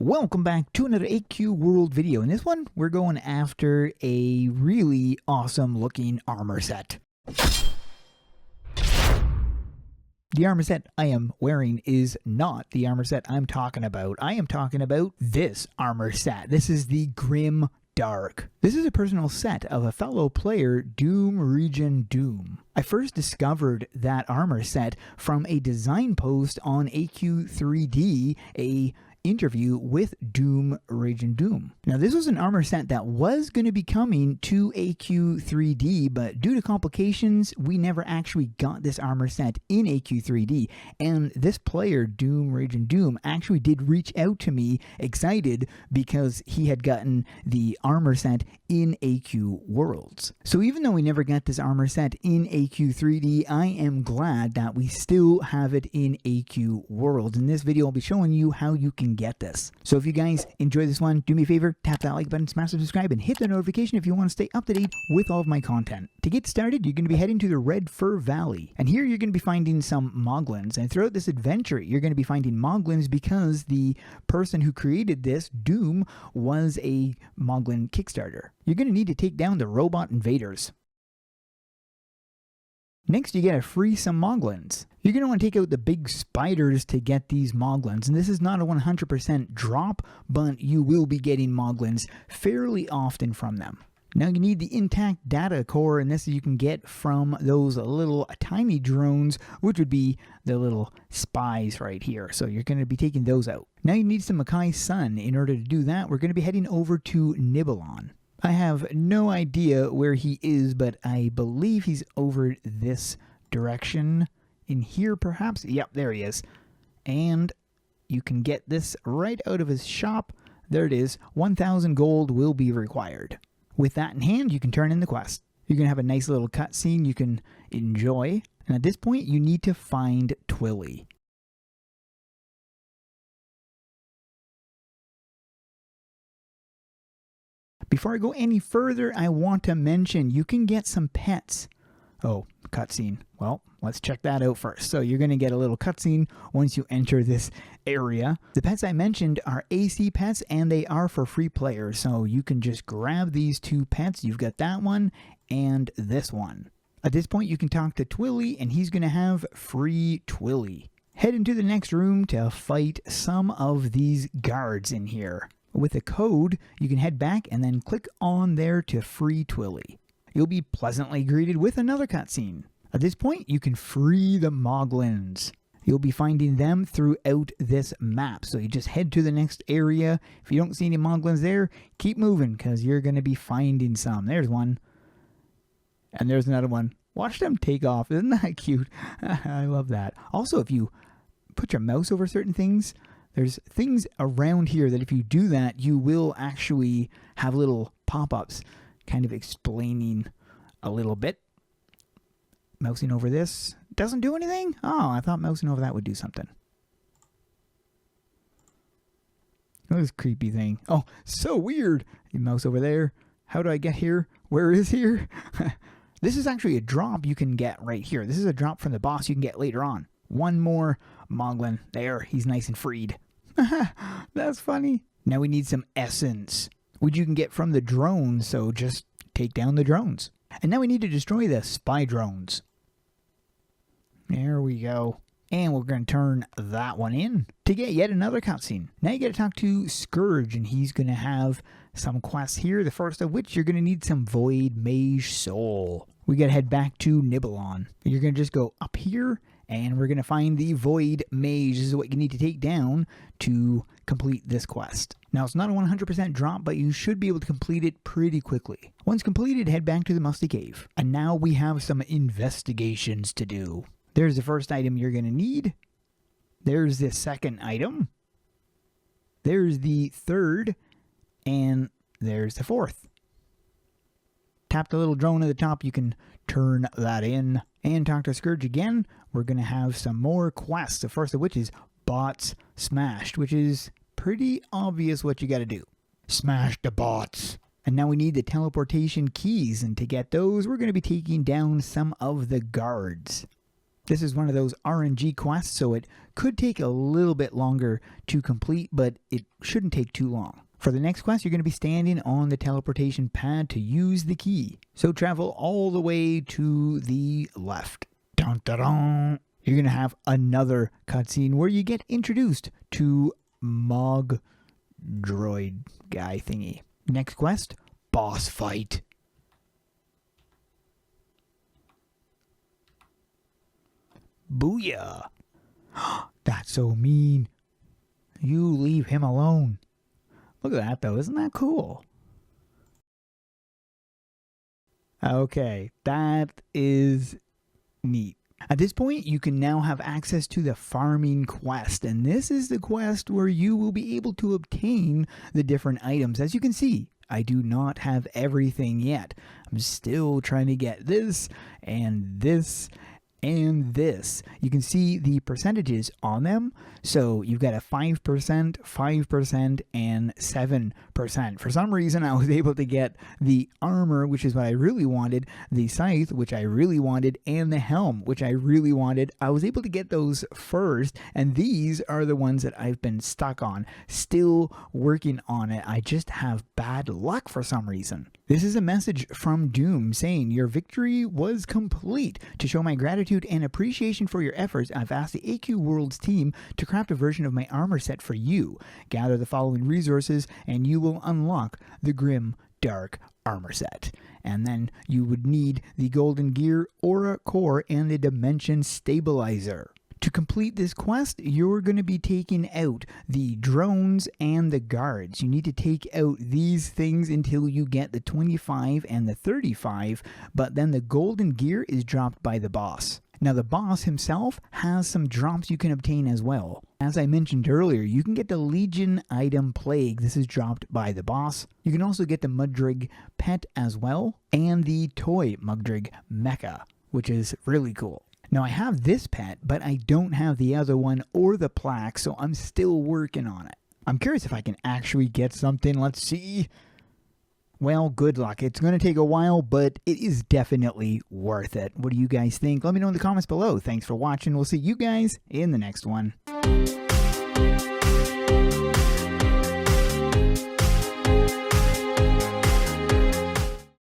Welcome back to another AQWorld video. In this one, we're going after a really awesome looking armor set. The armor set I am wearing is not the armor set I'm talking about. I am talking about this armor set. This is the Grim Dark. This is a personal set of a fellow player, Doom Region Doom. I first discovered that armor set from a design post on AQ3D, a interview with Doom Region Doom. Now this was an armor set that was going to be coming to AQ3D, but due to complications we never actually got this armor set in AQ3D, and this player Doom Region Doom actually did reach out to me excited because he had gotten the armor set in AQWorlds. So even though we never got this armor set in AQ3D, I am glad that we still have it in AQWorlds. In this video I'll be showing you how you can get this. So if you guys enjoy this one, do me a favor, tap that like button, smash the subscribe, and hit the notification if you want to stay up to date with all of my content. To get started, you're going to be heading to the Red Fur Valley, and here you're going to be finding some moglins, and throughout this adventure you're going to be finding moglins because the person who created this, Doom, was a moglin Kickstarter. You're going to need to take down the robot invaders. Next, you get to free some moglins. You're going to want to take out the big spiders to get these moglins, and this is not a 100% drop, but you will be getting moglins fairly often from them. Now you need the intact data core, and this you can get from those little tiny drones, which would be the little spies right here. So you're going to be taking those out. Now you need some Mackay Sun. In order to do that, we're going to be heading over to Nibelon. I have no idea where he is, but I believe he's over this direction. In here, perhaps? Yep, there he is. And you can get this right out of his shop. There it is. 1,000 gold will be required. With that in hand, you can turn in the quest. You're going to have a nice little cutscene you can enjoy. And at this point, you need to find Twilly. Before I go any further, I want to mention you can get some pets. Oh, cutscene. Well, let's check that out first. So you're going to get a little cutscene once you enter this area. The pets I mentioned are AC pets, and they are for free players. So you can just grab these two pets. You've got that one and this one. At this point, you can talk to Twilly, and he's going to have free Twilly. Head into the next room to fight some of these guards in here. With a code, you can head back and then click on there to free Twilly. You'll be pleasantly greeted with another cutscene. At this point, you can free the moglins. You'll be finding them throughout this map, so you just head to the next area. If you don't see any moglins there, keep moving because you're going to be finding some. There's one. And there's another one. Watch them take off. Isn't that cute? I love that. Also, if you put your mouse over certain things, there's things around here that if you do that, you will actually have little pop-ups kind of explaining a little bit. Mousing over this doesn't do anything? Oh, I thought mousing over that would do something. Look at this creepy thing. Oh, so weird. You mouse over there. How do I get here? Where is here? This is actually a drop you can get right here. This is a drop from the boss you can get later on. One more moglin. There, he's nice and freed. That's funny. Now we need some essence, which you can get from the drones, so just take down the drones. And now we need to destroy the spy drones. There we go. And we're going to turn that one in to get yet another cutscene. Now you got to talk to Scourge, and he's going to have some quests here, the first of which you're going to need some Void Mage Soul. We got to head back to Nibelon. You're going to just go up here, and we're going to find the Void Mage. This is what you need to take down to complete this quest. Now, it's not a 100% drop, but you should be able to complete it pretty quickly. Once completed, head back to the Musty Cave. And now we have some investigations to do. There's the first item you're going to need. There's the second item. There's the third. And there's the fourth. Tap the little drone at the top. You can turn that in. And talk to Scourge again. We're going to have some more quests. The first of which is Bots Smashed, which is pretty obvious what you got to do. Smash the bots. And now we need the teleportation keys, and to get those, we're going to be taking down some of the guards. This is one of those RNG quests, so it could take a little bit longer to complete, but it shouldn't take too long. For the next quest, you're going to be standing on the teleportation pad to use the key. So travel all the way to the left. Dun, dun, dun. You're going to have another cutscene where you get introduced to Mog Droid guy thingy. Next quest, boss fight. Booyah! That's so mean. You leave him alone. Look at that though, isn't that cool? Okay, that is neat. At this point, you can now have access to the farming quest, and this is the quest where you will be able to obtain the different items. As you can see, I do not have everything yet. I'm still trying to get this and this and this. You can see the percentages on them. So you've got a 5%, 5%, and 7%. For some reason, I was able to get the armor, which is what I really wanted, the scythe, which I really wanted, and the helm, which I really wanted. I was able to get those first, and these are the ones that I've been stuck on. Still working on it. I just have bad luck for some reason. This is a message from Doom saying, your victory was complete. To show my gratitude and appreciation for your efforts, I've asked the AQWorlds team to craft a version of my armor set for you. Gather the following resources and you will unlock the Grim Dark armor set. And then you would need the golden gear, aura core, and the dimension stabilizer. To complete this quest, you're going to be taking out the drones and the guards. You need to take out these things until you get the 25 and the 35, but then the golden gear is dropped by the boss. Now the boss himself has some drops you can obtain as well. As I mentioned earlier, you can get the Legion item Plague. This is dropped by the boss. You can also get the Mudrig pet as well, and the toy Mudrig mecha, which is really cool. Now I have this pet, but I don't have the other one or the plaque, so I'm still working on it. I'm curious if I can actually get something. Let's see. Well, good luck. It's going to take a while, but it is definitely worth it. What do you guys think? Let me know in the comments below. Thanks for watching. We'll see you guys in the next one.